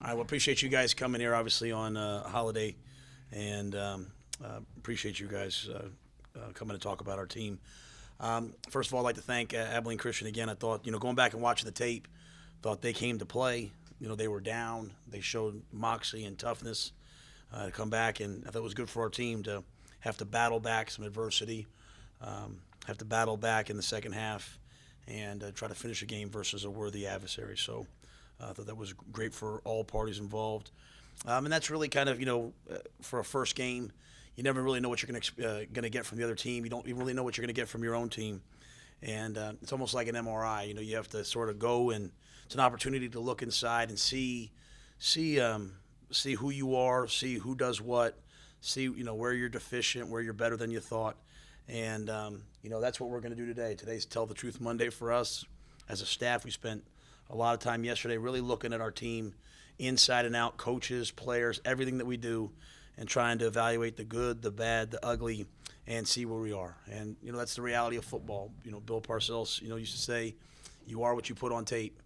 I will appreciate you guys coming here, obviously, on a holiday, and appreciate you guys coming to talk about our team. First of all, I'd like to thank Abilene Christian again. I thought, going back and watching the tape, thought they came to play. They were down. They showed moxie and toughness to come back, and I thought it was good for our team to have to battle back some adversity, have to battle back in the second half, and try to finish a game versus a worthy adversary. So I thought that was great for all parties involved. And that's really kind of, for a first game, you never really know what you're going to get from the other team. You don't even really know what you're going to get from your own team. And it's almost like an MRI. You have to sort of go, and it's an opportunity to look inside and see who you are, see who does what, see where you're deficient, where you're better than you thought. And that's what we're going to do today. Today's Tell the Truth Monday for us. As a staff, we spent a lot of time yesterday really looking at our team inside and out, coaches, players, everything that we do, and trying to evaluate the good, the bad, the ugly, and see where we are. And, that's the reality of football. Bill Parcells, used to say, you are what you put on tape.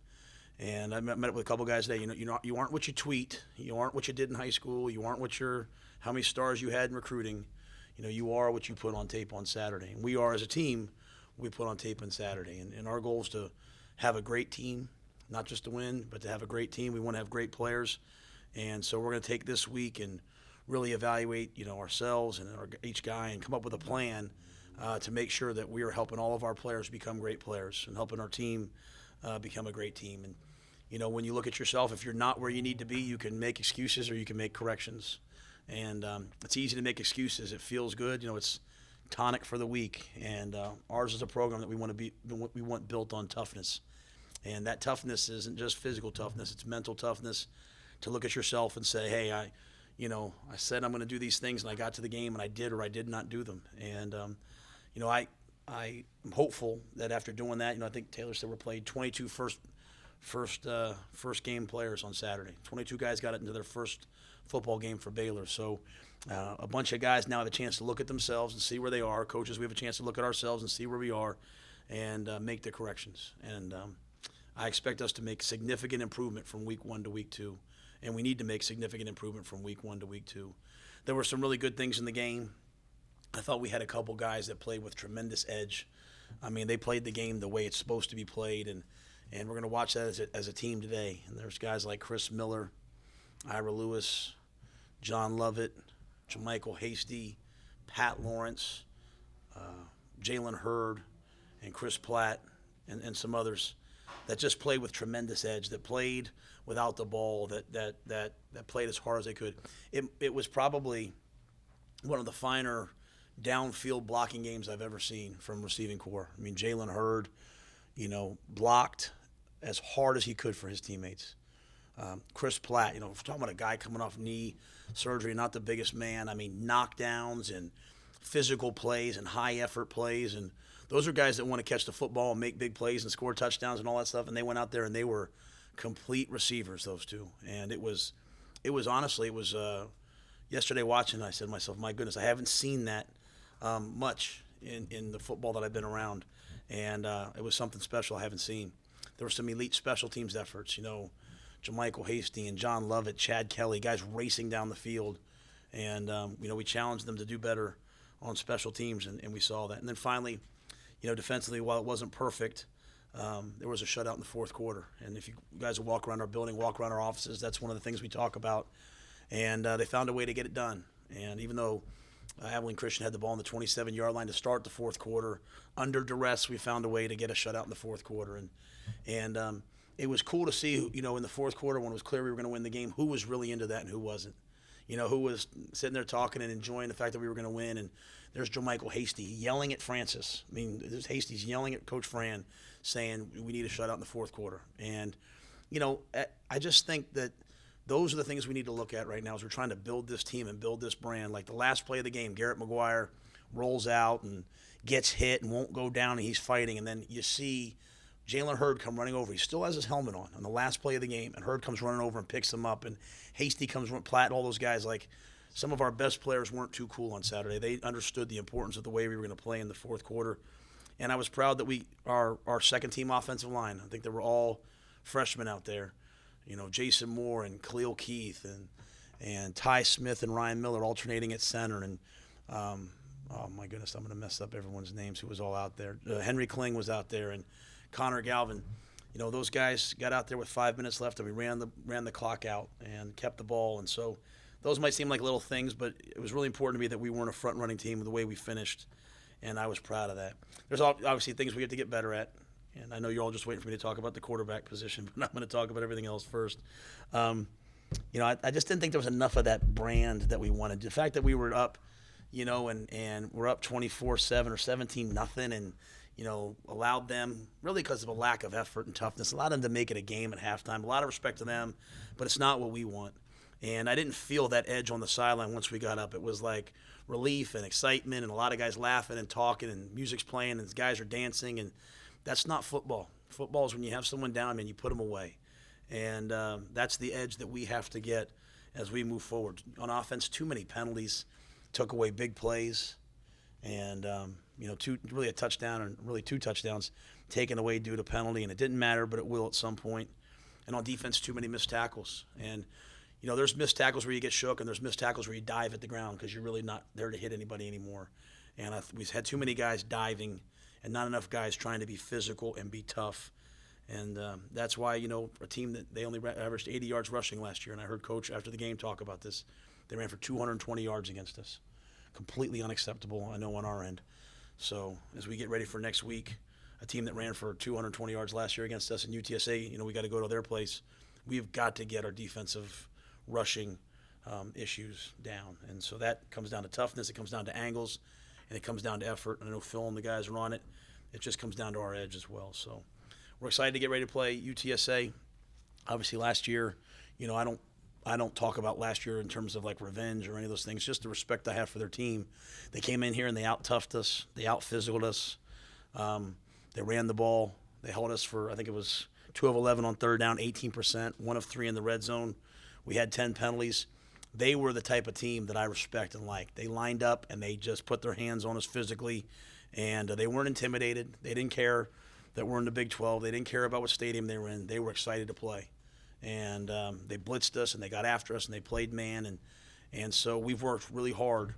And I met up with a couple guys today. You aren't what you tweet. You aren't what you did in high school. You aren't how many stars you had in recruiting. You are what you put on tape on Saturday. And we are, as a team, we put on tape on Saturday. And our goal is to have a great team, not just to win, but to have a great team. We want to have great players. And so we're going to take this week and really evaluate, ourselves and each guy and come up with a plan to make sure that we are helping all of our players become great players and helping our team become a great team. And, when you look at yourself, if you're not where you need to be, you can make excuses or you can make corrections. And it's easy to make excuses. It feels good. It's tonic for the week. And ours is a program that we want built on toughness. And that toughness isn't just physical toughness. It's mental toughness to look at yourself and say, hey, I said I'm going to do these things, and I got to the game, and I did or I did not do them. And, I am hopeful that after doing that, I think Taylor said we played 22 first game players on Saturday. 22 guys got it into their first football game for Baylor. So a bunch of guys now have a chance to look at themselves and see where they are. Coaches, we have a chance to look at ourselves and see where we are and make the corrections. And I expect us to make significant improvement from week 1 to week 2. And we need to make significant improvement from week 1 to week 2. There were some really good things in the game. I thought we had a couple guys that played with tremendous edge. I mean, they played the game the way it's supposed to be played, and we're going to watch that as a team today. And there's guys like Chris Miller, Ira Lewis, John Lovett, Jermichael Hasty, Pat Lawrence, Jalen Hurd, and Chris Platt, and some others that just played with tremendous edge, that played without the ball, that played as hard as they could. It was probably one of the finer downfield blocking games I've ever seen from receiving corps. I mean, Jalen Hurd, blocked as hard as he could for his teammates. Chris Platt, we're talking about a guy coming off knee surgery, not the biggest man. I mean, knockdowns and physical plays and high effort plays, and those are guys that want to catch the football and make big plays and score touchdowns and all that stuff. And they went out there and they were complete receivers, those two. And it was honestly, yesterday watching, I said to myself, my goodness, I haven't seen that much in the football that I've been around. And it was something special I haven't seen. There were some elite special teams efforts, Jermichael Hasty and John Lovett, Chad Kelly, guys racing down the field. And, we challenged them to do better on special teams, and we saw that. And then finally, defensively, while it wasn't perfect, there was a shutout in the fourth quarter. And if you guys will walk around our building, walk around our offices, that's one of the things we talk about. And they found a way to get it done. And even though Abilene Christian had the ball on the 27-yard line to start the fourth quarter, under duress, we found a way to get a shutout in the fourth quarter. And it was cool to see, in the fourth quarter when it was clear we were going to win the game, who was really into that and who wasn't. Who was sitting there talking and enjoying the fact that we were going to win. And there's Jermichael Hasty yelling at Francis. I mean, there's Hasty's yelling at Coach Fran saying we need a shutout in the fourth quarter. And, I just think that those are the things we need to look at right now as we're trying to build this team and build this brand. Like the last play of the game, Garrett McGuire rolls out and gets hit and won't go down, and he's fighting. And then you see Jalen Hurd come running over. He still has his helmet on the last play of the game, and Hurd comes running over and picks him up. And Hasty comes, Platt, all those guys. Like, some of our best players weren't too cool on Saturday. They understood the importance of the way we were going to play in the fourth quarter. And I was proud that our second-team offensive line, I think they were all freshmen out there, Jason Moore and Khalil Keith and Ty Smith and Ryan Miller alternating at center. And oh my goodness, I'm going to mess up everyone's names who was all out there. Henry Kling was out there, and Connor Galvin. Those guys got out there with 5 minutes left, and we ran the clock out and kept the ball. And so those might seem like little things, but it was really important to me that we weren't a front-running team the way we finished, and I was proud of that. There's obviously things we have to get better at, and I know you're all just waiting for me to talk about the quarterback position, but I'm going to talk about everything else first. I just didn't think there was enough of that brand that we wanted. The fact that we were up, and we're up 24-7 or 17-0, and allowed them, really because of a lack of effort and toughness, allowed them to make it a game at halftime. A lot of respect to them, but it's not what we want. And I didn't feel that edge on the sideline once we got up. It was like relief and excitement and a lot of guys laughing and talking and music's playing and guys are dancing. And that's not football. Football is when you have someone down and you put them away. And that's the edge that we have to get as we move forward. On offense, too many penalties took away big plays. And, really a touchdown and really 2 touchdowns taken away due to penalty. And it didn't matter, but it will at some point. And on defense, too many missed tackles. And there's missed tackles where you get shook, and there's missed tackles where you dive at the ground because you're really not there to hit anybody anymore. And we've had too many guys diving and not enough guys trying to be physical and be tough. And that's why, a team that they only averaged 80 yards rushing last year, and I heard Coach after the game talk about this, they ran for 220 yards against us. Completely unacceptable, I know, on our end. So as we get ready for next week, a team that ran for 220 yards last year against us in UTSA, we got to go to their place. We've got to get our defensive rushing issues down. And so that comes down to toughness, it comes down to angles, and it comes down to effort. And I know Phil and the guys are on it. It just comes down to our edge as well. So we're excited to get ready to play UTSA. Obviously last year, I don't talk about last year in terms of like revenge or any of those things, just the respect I have for their team. They came in here and they out-toughed us. They out-physicaled us. They ran the ball. They held us for, I think it was 2 of 11 on third down, 18%, 1 of 3 in the red zone. We had 10 penalties. They were the type of team that I respect and like. They lined up and they just put their hands on us physically, and they weren't intimidated. They didn't care that we're in the Big 12. They didn't care about what stadium they were in. They were excited to play. And they blitzed us and they got after us and they played man. And so we've worked really hard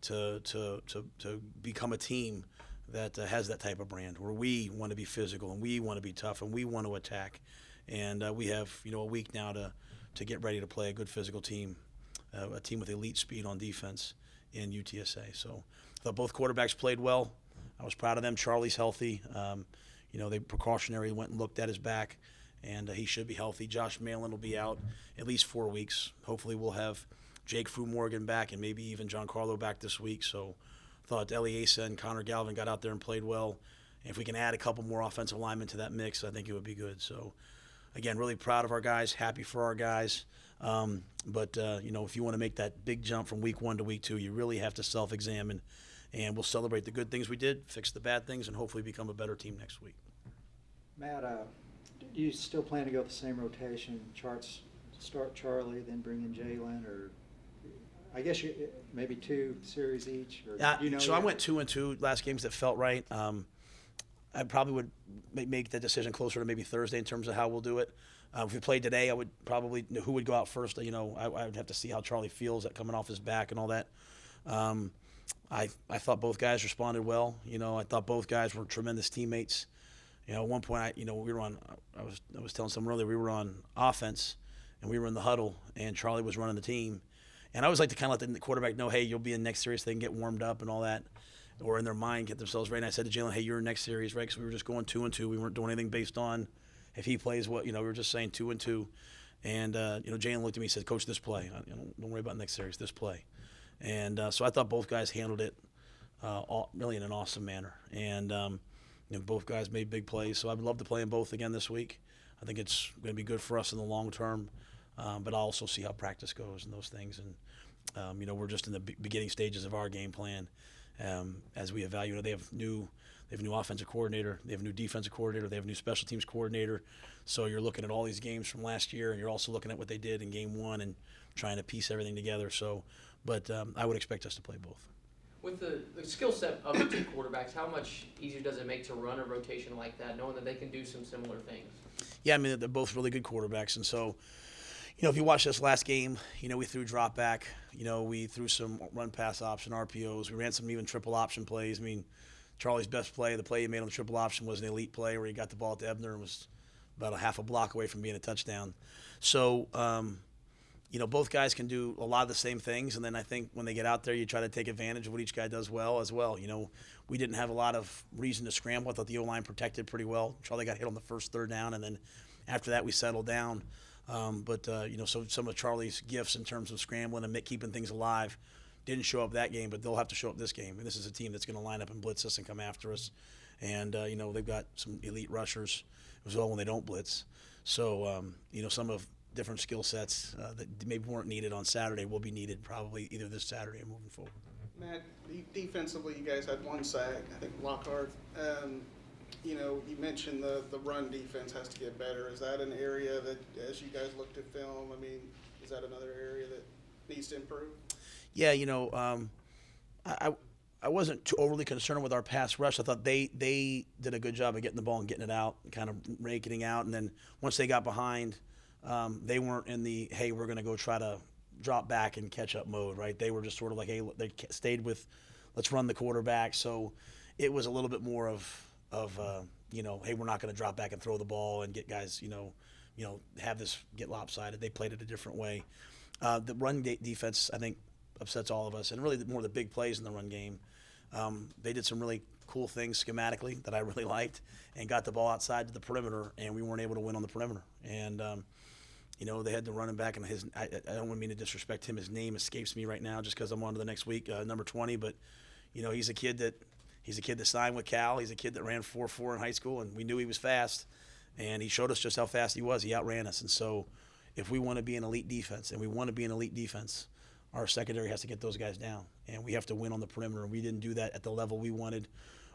to become a team that has that type of brand where we want to be physical and we want to be tough and we want to attack. And we have, a week now to get ready to play a good physical team, a team with elite speed on defense in UTSA. So I thought both quarterbacks played well. I was proud of them. Charlie's healthy. They precautionary went and looked at his back, and he should be healthy. Josh Malin will be out at least 4 weeks. Hopefully we'll have Jake Fu Morgan back and maybe even Giancarlo back this week. So I thought Eliasa and Connor Galvin got out there and played well. And if we can add a couple more offensive linemen to that mix, I think it would be good. So, again, really proud of our guys, happy for our guys. But if you want to make that big jump from week 1 to week 2, you really have to self-examine. And we'll celebrate the good things we did, fix the bad things, and hopefully become a better team next week. Matt, do you still plan to go the same rotation? Start Charlie, then bring in Jalen, or I guess maybe 2 series each? Or, so I went 2-2 last games that felt right. I probably would make that decision closer to maybe Thursday in terms of how we'll do it. If we played today, I would probably who would go out first. I would have to see how Charlie feels at coming off his back and all that. I thought both guys responded well. I thought both guys were tremendous teammates. At one point, we were on. I was telling someone earlier we were on offense, and we were in the huddle, and Charlie was running the team. And I always like to kind of let the quarterback know, hey, you'll be in next series. They can get warmed up and all that, or in their mind get themselves ready. And I said to Jalen, hey, you're in next series, right? Because we were just going 2-2. We weren't doing anything based on if he plays what. We were just saying 2-2. And Jalen looked at me and said, Coach, this play. Don't worry about next series. This play. And so I thought both guys handled it really in an awesome manner. And both guys made big plays. So I would love to play them both again this week. I think it's going to be good for us in the long term. But I'll also see how practice goes and those things. And, we're just in the beginning stages of our game plan as we evaluate. They have a new offensive coordinator. They have a new defensive coordinator. They have a new special teams coordinator. So you're looking at all these games from last year, and you're also looking at what they did in game 1 and trying to piece everything together. So, but I would expect us to play both. With the skill set of the two quarterbacks, how much easier does it make to run a rotation like that, knowing that they can do some similar things? Yeah, I mean, they're both really good quarterbacks. And so, if you watch this last game, we threw drop back. We threw some run pass option RPOs. We ran some even triple option plays. I mean, Charlie's best play, the play he made on the triple option, was an elite play where he got the ball to Ebner and was about a half a block away from being a touchdown. So, both guys can do a lot of the same things, and then I think when they get out there, you try to take advantage of what each guy does well as well. We didn't have a lot of reason to scramble. I thought the O-line protected pretty well. Charlie got hit on the first third down, and then after that we settled down. So some of Charlie's gifts in terms of scrambling and keeping things alive didn't show up that game, but they'll have to show up this game. And this is a team that's going to line up and blitz us and come after us. And, they've got some elite rushers as well when they don't blitz. So, some of different skill sets that maybe weren't needed on Saturday will be needed probably either this Saturday or moving forward. Matt, defensively, you guys had one sack, I think Lockhart. You mentioned the run defense has to get better. Is that an area that, as you guys looked at film, is that another area that needs to improve? Yeah, I wasn't too overly concerned with our pass rush. I thought they did a good job of getting the ball and getting it out, kind of raking it out. And then once they got behind, they weren't in the, hey, we're going to go try to drop back and catch up mode, right? They were just sort of like, hey, they stayed with, let's run the quarterback. So it was a little bit more of hey, we're not going to drop back and throw the ball and get guys, have this get lopsided. They played it a different way. The run defense, I think, upsets all of us, and really more the big plays in the run game. They did some really cool things schematically that I really liked and got the ball outside to the perimeter, and we weren't able to win on the perimeter. And, they had the running back, and I don't mean to disrespect him. His name escapes me right now just because I'm on to the next week, number 20. But, he's a kid that signed with Cal. He's a kid that ran 4.4 in high school, and we knew he was fast. And he showed us just how fast he was. He outran us. And so if we want to be an elite defense, our secondary has to get those guys down, and we have to win on the perimeter. And we didn't do that at the level we wanted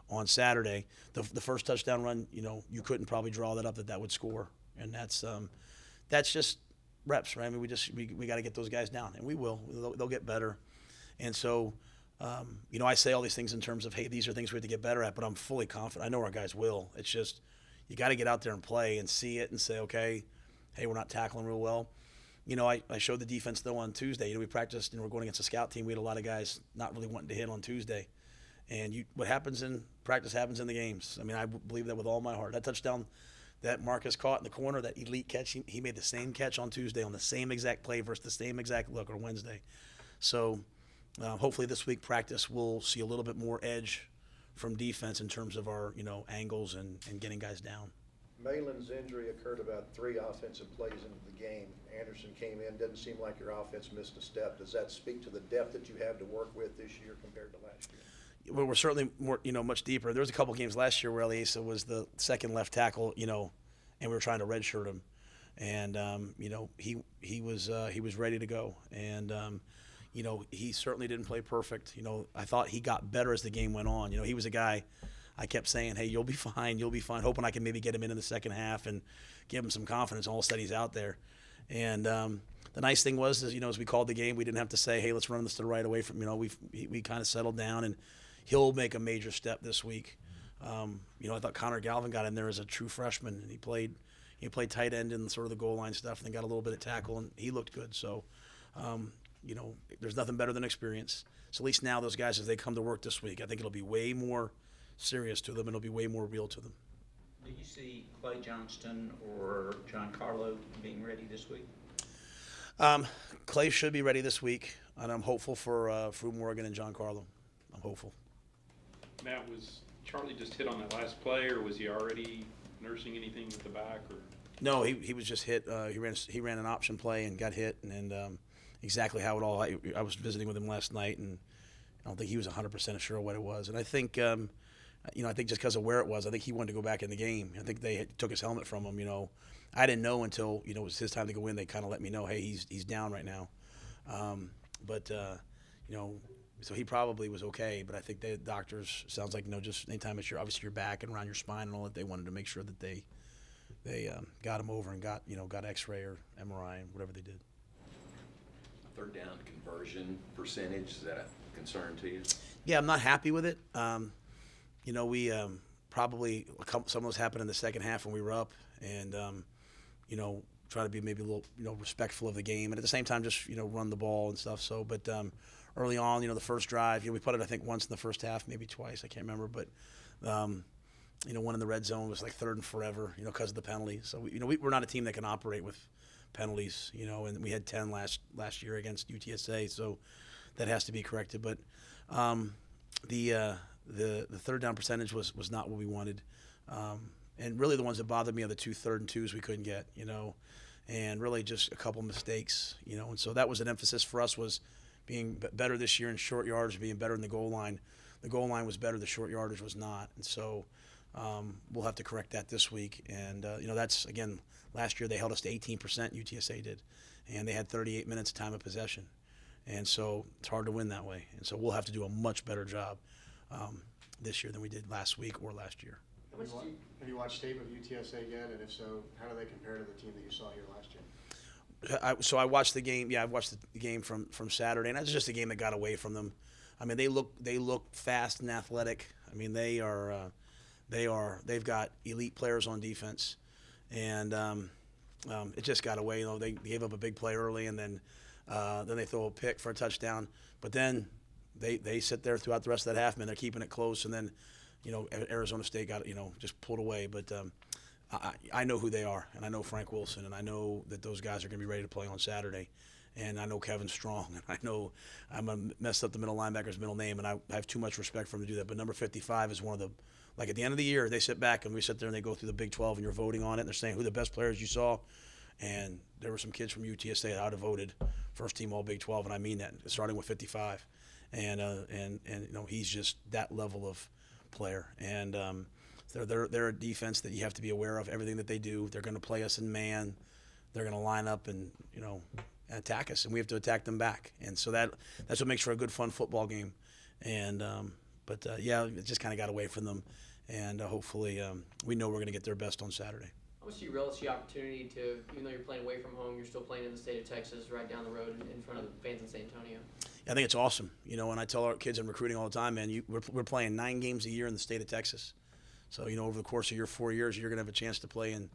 on Saturday. The first touchdown run, you couldn't probably draw that up that would score, and that's just reps, right? I mean, we got to get those guys down, and we will. They'll get better. And so, I say all these things in terms of, hey, these are things we have to get better at, but I'm fully confident. I know our guys will. It's just you got to get out there and play and see it and say, okay, hey, we're not tackling real well. I showed the defense, though, on Tuesday. We practiced, and we're going against a scout team. We had a lot of guys not really wanting to hit on Tuesday. And what happens in practice happens in the games. I mean, I believe that with all my heart. That touchdown that Marcus caught in the corner, that elite catch, he made the same catch on Tuesday on the same exact play versus the same exact look on Wednesday. So hopefully this week practice we'll see a little bit more edge from defense in terms of our, angles and getting guys down. Malin's injury occurred about 3 offensive plays into the game. Anderson came in, didn't seem like your offense missed a step. Does that speak to the depth that you have to work with this year compared to last year? Well, we're certainly more, much deeper. There was a couple games last year where Eliasa was the second left tackle, and we were trying to redshirt him, and he was ready to go, and he certainly didn't play perfect. I thought he got better as the game went on. He was a guy. I kept saying, hey, you'll be fine, hoping I can maybe get him in the second half and give him some confidence. All of a sudden he's out there. And the nice thing was, as we called the game, we didn't have to say, hey, let's run this to the right away from, we kind of settled down, and he'll make a major step this week. I thought Connor Galvin got in there as a true freshman, and he played tight end and sort of the goal line stuff, and then got a little bit of tackle, and he looked good. So, there's nothing better than experience. So at least now those guys, as they come to work this week, I think it'll be way more serious to them, and it'll be way more real to them. Do you see Clay Johnston or John Carlo being ready this week? Clay should be ready this week, and I'm hopeful for Morgan and John Carlo. I'm hopeful. Matt, was Charlie just hit on that last play, or was he already nursing anything with the back? Or no, he was just hit. He ran an option play and got hit, and exactly how it all. I was visiting with him last night, and I don't think he was 100% sure what it was. And I think I think just because of where it was, I think he wanted to go back in the game. I think they took his helmet from him. I didn't know until it was his time to go in. They kind of let me know, hey, he's down right now. So he probably was okay. But I think the doctors sounds like just anytime it's obviously your back and around your spine and all that, they wanted to make sure that they got him over and got X-ray or MRI and whatever they did. Third down conversion percentage, is that concern to you? Yeah, I'm not happy with it. We probably some of those happened in the second half when we were up, and try to be maybe a little respectful of the game, and at the same time just run the ball and stuff. So, but early on, the first drive, we put it I think once in the first half, maybe twice, I can't remember, but one in the red zone was like third and forever, because of the penalty. So we're not a team that can operate with penalties, and we had 10 last year against UTSA, so that has to be corrected. But the third down percentage was not what we wanted, and really the ones that bothered me are the 2 3rd and 2s we couldn't get, and really just a couple mistakes, and so that was an emphasis for us, was being better this year in short yardage, being better in the goal line. The goal line was better, the short yardage was not, and so we'll have to correct that this week. And that's, again, last year they held us to 18%, UTSA did, and they had 38 minutes time of possession, and so it's hard to win that way. And so we'll have to do a much better job this year than we did last week or last year. Have you watched tape of UTSA yet? And if so, how do they compare to the team that you saw here last year? So I watched the game. Yeah, I watched the game from Saturday, and that's just a game that got away from them. I mean, they look fast and athletic. I mean, they've got elite players on defense, and it just got away. They gave up a big play early, and then they throw a pick for a touchdown. But then they sit there throughout the rest of that half, man. They're keeping it close, and then Arizona State got just pulled away. But I know who they are, and I know Frank Wilson, and I know that those guys are going to be ready to play on Saturday. And I know Kevin Strong, and I know I'm messed up the middle linebacker's middle name, and I have too much respect for him to do that. But number 55 is one of the, like at the end of the year, they sit back and we sit there and they go through the Big 12 and you're voting on it, and they're saying who the best players you saw. And there were some kids from UTSA that I'd have voted first team all Big 12, and I mean that, starting with 55. And he's just that level of player. And they're a defense that you have to be aware of everything that they do. They're going to play us in man. They're going to line up and attack us, and we have to attack them back. And so that's what makes for a good, fun football game. And yeah, it just kind of got away from them. And hopefully we know we're going to get their best on Saturday. How much do you relish the opportunity to, even though you're playing away from home, you're still playing in the state of Texas, right down the road in front of the fans in San Antonio? I think it's awesome. And I tell our kids in recruiting all the time, man, we're playing 9 games a year in the state of Texas. So, over the course of your 4 years, you're going to have a chance to play in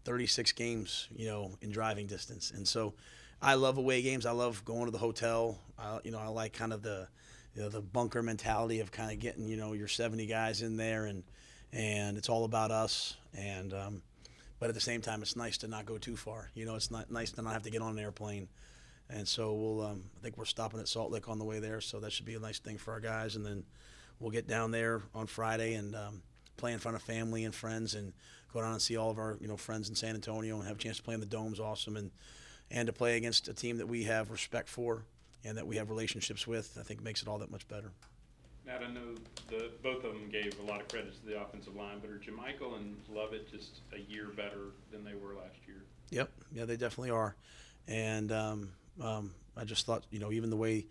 36 games, in driving distance. And so I love away games. I love going to the hotel. I like kind of the bunker mentality of kind of getting, your 70 guys in there, and it's all about us. And but at the same time, it's nice to not go too far. It's not nice to not have to get on an airplane. And so I think we're stopping at Salt Lake on the way there, so that should be a nice thing for our guys. And then we'll get down there on Friday and play in front of family and friends, and go down and see all of our friends in San Antonio, and have a chance to play in the dome's awesome, and to play against a team that we have respect for and that we have relationships with. I think makes it all that much better. Matt, I know both of them gave a lot of credit to the offensive line, but are JaMychal and Lovett just a year better than they were last year? Yep, yeah, they definitely are. And I just thought, even the way,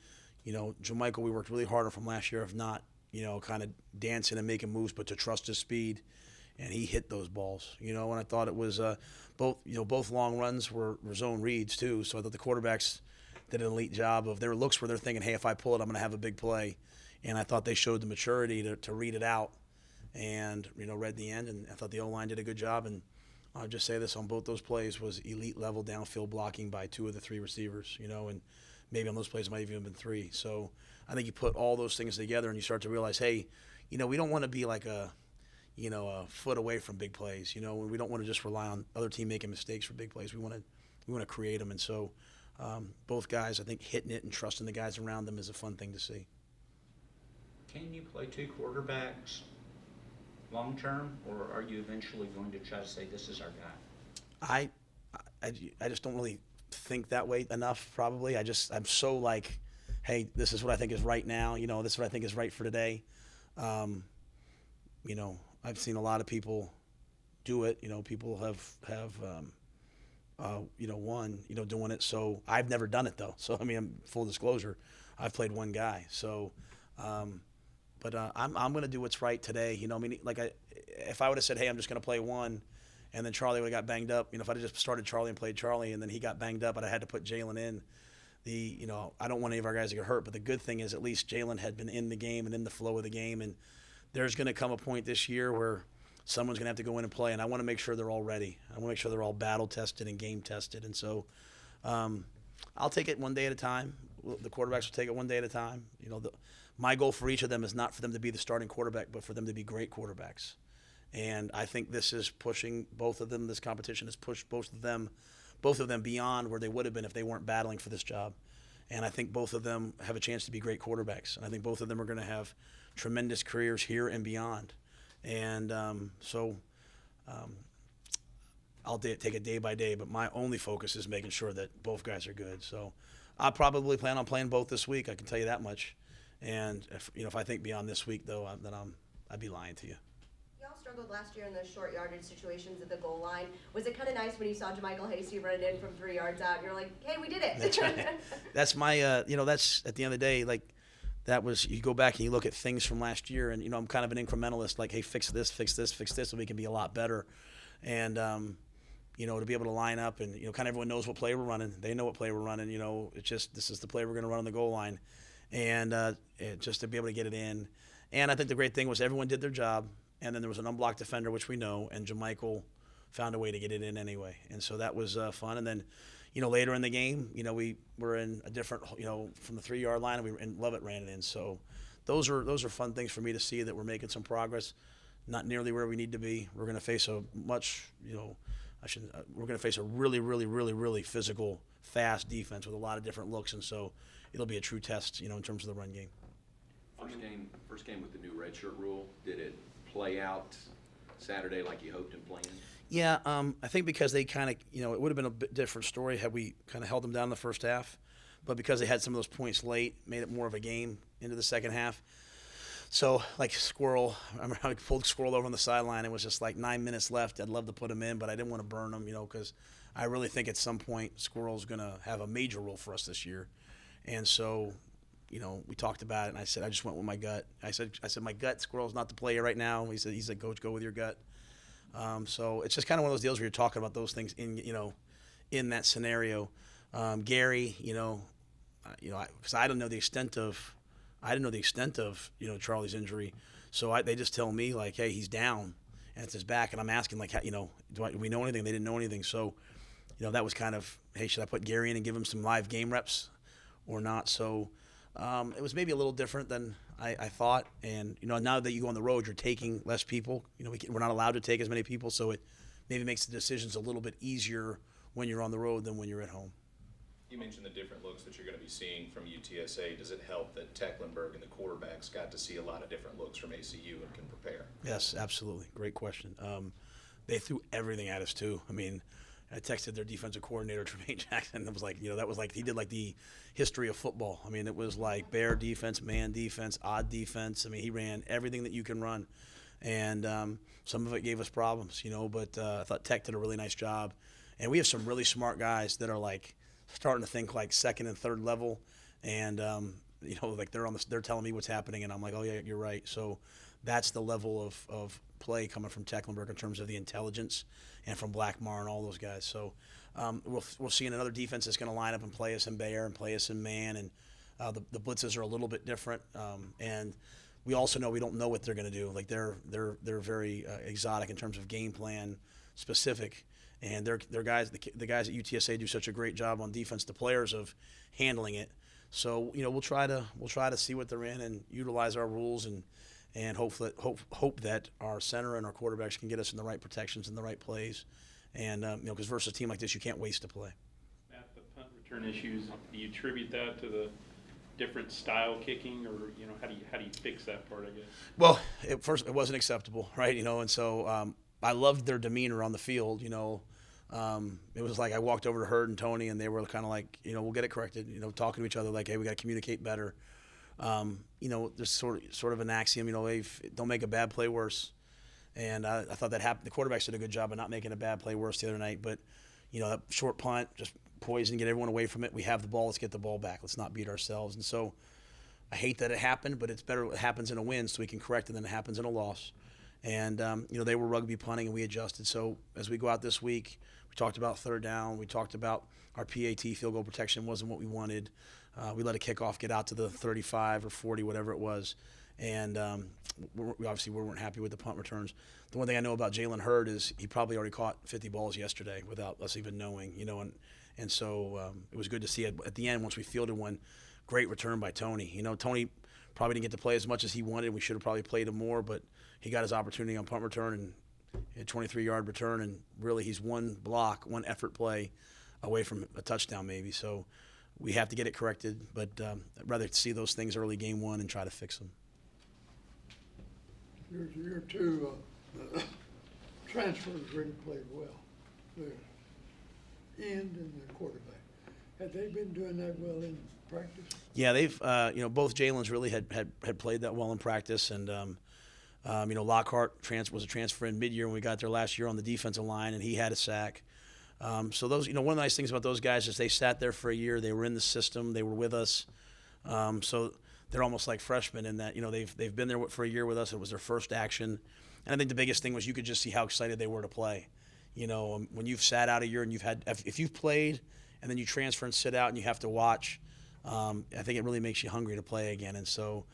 JaMychal, we worked really hard on from last year of not, kind of dancing and making moves, but to trust his speed. And he hit those balls, and I thought it was both long runs were zone reads too. So I thought the quarterbacks did an elite job of their looks where they're thinking, hey, if I pull it, I'm going to have a big play. And I thought they showed the maturity to read it out and, read the end. And I thought the O-line did a good job. And I'll just say this, on both those plays was elite level downfield blocking by 2 of the 3 receivers, and maybe on those plays it might have even been 3. So I think you put all those things together and you start to realize, hey, we don't want to be like a foot away from big plays. We don't want to just rely on other team making mistakes for big plays. We want to create them. And so both guys, I think, hitting it and trusting the guys around them is a fun thing to see. Can you play 2 quarterbacks long term, or are you eventually going to try to say this is our guy? I just don't really think that way enough. Probably I'm so like, hey, this is what I think is right now. This is what I think is right for today. I've seen a lot of people do it. People have won, doing it. So I've never done it though. So, full disclosure, I've played one guy. So, but I'm going to do what's right today. If I would have said, hey, I'm just going to play one, and then Charlie would have got banged up. If I had just started Charlie and played Charlie, and then he got banged up, but I had to put Jalen in, I don't want any of our guys to get hurt, but the good thing is at least Jalen had been in the game and in the flow of the game, and there's going to come a point this year where someone's going to have to go in and play, and I want to make sure they're all ready. I want to make sure they're all battle tested and game tested, and so I'll take it one day at a time. The quarterbacks will take it one day at a time. My goal for each of them is not for them to be the starting quarterback, but for them to be great quarterbacks. And I think this is pushing both of them. This competition has pushed both of them beyond where they would have been if they weren't battling for this job. And I think both of them have a chance to be great quarterbacks. And I think both of them are going to have tremendous careers here and beyond. And I'll take it day by day, but my only focus is making sure that both guys are good. So I'll probably plan on playing both this week. I can tell you that much. And if I think beyond this week, though, then I'd be lying to you. Y'all struggled last year in those short yardage situations at the goal line. Was it kind of nice when you saw JaMychal Hasty run it in from 3 yards out and you're like, hey, we did it? That's right. That's my, that's at the end of the day, like, that was, you go back and you look at things from last year, and, I'm kind of an incrementalist, like, hey, fix this, so we can be a lot better. And, to be able to line up and, kind of everyone knows what play we're running. They know what play we're running. It's just, this is the play we're going to run on the goal line. And just to be able to get it in. And I think the great thing was everyone did their job, and then there was an unblocked defender, which we know, and JaMychal found a way to get it in anyway. And so that was fun. And then, later in the game, we were in a different, from the 3-yard line, and Lovett ran it in. So those are fun things for me to see that we're making some progress, not nearly where we need to be. We're going to face a much, we're going to face a really, really, really, really physical, fast defense with a lot of different looks. And so it'll be a true test, in terms of the run game. First game with the new redshirt rule, did it play out Saturday like you hoped and planned? Yeah, I think because they kind of, it would have been a bit different story had we kind of held them down in the first half. But because they had some of those points late, made it more of a game into the second half. So, like Squirrel, I remember how I pulled Squirrel over on the sideline. It was just like 9 minutes left. I'd love to put him in, but I didn't want to burn him, because I really think at some point Squirrel's going to have a major role for us this year. And so, we talked about it, and I said, I just went with my gut. I said, my gut, Squirrel's not the player right now. He said, Coach, go with your gut. So it's just kind of one of those deals where you're talking about those things in that scenario. Gary, because I didn't know the extent of Charlie's injury. So they just tell me like, hey, he's down and it's his back. And I'm asking like, do we know anything? They didn't know anything. So, that was kind of, hey, should I put Gary in and give him some live game reps or not? So it was maybe a little different than I thought. And, now that you go on the road, you're taking less people. We're not allowed to take as many people. So it maybe makes the decisions a little bit easier when you're on the road than when you're at home. You mentioned the different looks that you're going to be seeing from UTSA. Does it help that Tecklenburg and the quarterbacks got to see a lot of different looks from ACU and can prepare? Yes, absolutely. Great question. They threw everything at us too. I mean, I texted their defensive coordinator, Tremaine Jackson. It was like, that was like, he did like the history of football. I mean, it was like bear defense, man defense, odd defense. I mean, he ran everything that you can run. And some of it gave us problems, but I thought Tech did a really nice job. And we have some really smart guys that are like starting to think like second and third level. And, like they're telling me what's happening. And I'm like, oh yeah, you're right. So that's the level of play coming from Tecklenburg in terms of the intelligence and from Blackmar and all those guys. So we'll see another defense that's going to line up and play us in bear and play us in man. And the blitzes are a little bit different. And we also know we don't know what they're going to do. Like they're very exotic in terms of game plan specific. And they're guys, the guys at UTSA do such a great job on defense, the players of handling it. So, we'll try to see what they're in and utilize our rules and hope that our center and our quarterbacks can get us in the right protections and the right plays. And, because versus a team like this, you can't waste a play. Matt, the punt return issues, do you attribute that to the different style kicking, or, how do you fix that part, I guess? Well, it wasn't acceptable, right? And so I loved their demeanor on the field, It was like I walked over to Hurd and Tony, and they were kind of like, we'll get it corrected, talking to each other like, hey, we got to communicate better. There's sort of an axiom, hey, don't make a bad play worse. And I thought that happened. The quarterbacks did a good job of not making a bad play worse the other night. But, that short punt, just poison, get everyone away from it. We have the ball. Let's get the ball back. Let's not beat ourselves. And so I hate that it happened, but it's better it happens in a win so we can correct it than it happens in a loss. And, they were rugby punting, and we adjusted. So as we go out this week, we talked about third down. We talked about our PAT, field goal protection, wasn't what we wanted. We let a kickoff get out to the 35 or 40, whatever it was. And we obviously weren't happy with the punt returns. The one thing I know about Jalen Hurd is he probably already caught 50 balls yesterday without us even knowing, and so it was good to see at the end once we fielded one. Great return by Tony. Tony probably didn't get to play as much as he wanted. We should have probably played him more, but he got his opportunity on punt return and a 23-yard return, and really he's one block, one effort play away from a touchdown maybe. So we have to get it corrected, but I'd rather see those things early game one and try to fix them. Your two transfers really played well, the end and the quarterback. Had they been doing that well in practice? Yeah, they've both Jalen's really had played that well in practice, and Lockhart was a transfer in mid-year when we got there last year on the defensive line, and he had a sack. So those, one of the nice things about those guys is they sat there for a year. They were in the system. They were with us. So they're almost like freshmen in that, they've been there for a year with us. It was their first action. And I think the biggest thing was you could just see how excited they were to play. When you've sat out a year and if you've played and then you transfer and sit out and you have to watch, I think it really makes you hungry to play again. And so,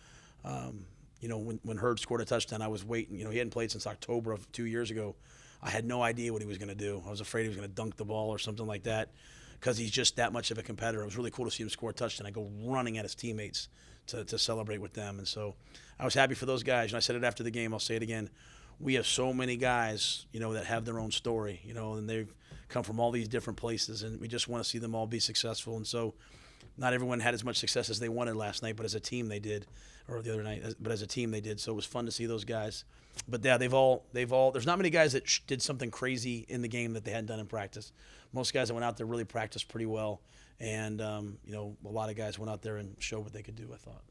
when Hurd scored a touchdown, I was waiting. He hadn't played since October of 2 years ago. I had no idea what he was going to do. I was afraid he was going to dunk the ball or something like that because he's just that much of a competitor. It was really cool to see him score a touchdown. I go running at his teammates to celebrate with them. And so I was happy for those guys. And I said it after the game. I'll say it again. We have so many guys, that have their own story, and they've come from all these different places, and we just want to see them all be successful. And so not everyone had as much success as they wanted last night, but as a team they did, or the other night, but as a team they did. So it was fun to see those guys. But yeah, they've all. There's not many guys that did something crazy in the game that they hadn't done in practice. Most guys that went out there really practiced pretty well, and a lot of guys went out there and showed what they could do, I thought.